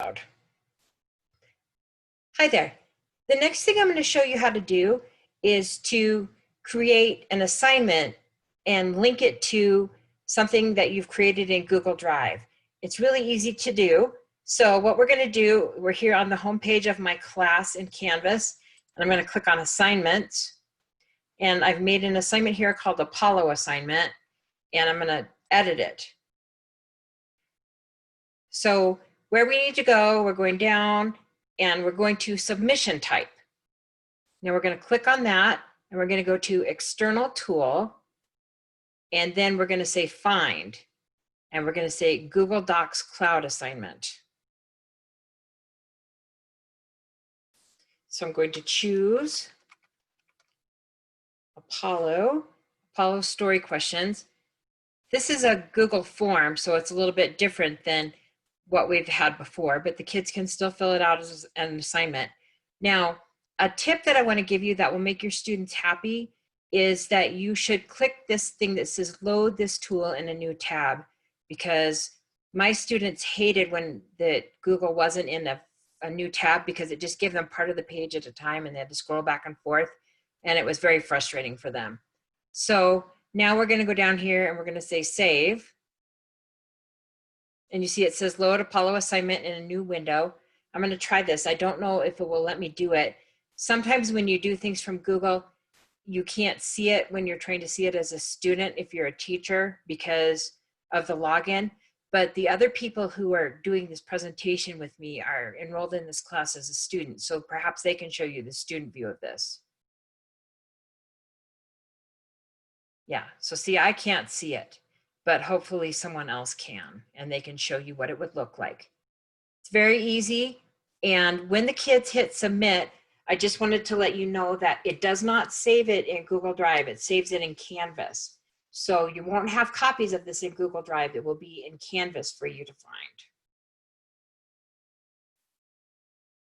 Hi there. The next thing I'm going to show you how to do is to create an assignment and link it to something that you've created in Google Drive. It's really easy to do. So what we're going to do, we're here on the home page of my class in Canvas, and I'm going to click on Assignments. And I've made an assignment here called Apollo Assignment, and I'm going to edit it. So where we need to go, we're going down, and we're going to Submission Type. Now we're going to click on that, and we're going to go to External Tool, and then we're going to say Find, and we're going to say Google Docs Cloud Assignment. So I'm going to choose Apollo Story Questions. This is a Google form, so it's a little bit different than what we've had before, but the kids can still fill it out as an assignment. Now, a tip that I want to give you that will make your students happy is that you should click this thing that says load this tool in a new tab, because my students hated when the Google wasn't in a new tab, because it just gave them part of the page at a time and they had to scroll back and forth, and it was very frustrating for them. So now we're going to go down here and we're going to say save. And you see it says load Apollo assignment in a new window. I'm going to try this. I don't know if it will let me do it. Sometimes when you do things from Google, you can't see it when you're trying to see it as a student if you're a teacher because of the login. But the other people who are doing this presentation with me are enrolled in this class as a student. So perhaps they can show you the student view of this. Yeah, so see, I can't see it, but hopefully someone else can, and they can show you what it would look like. It's very easy. And when the kids hit submit, I just wanted to let you know that it does not save it in Google Drive. It saves it in Canvas. So you won't have copies of this in Google Drive. It will be in Canvas for you to find.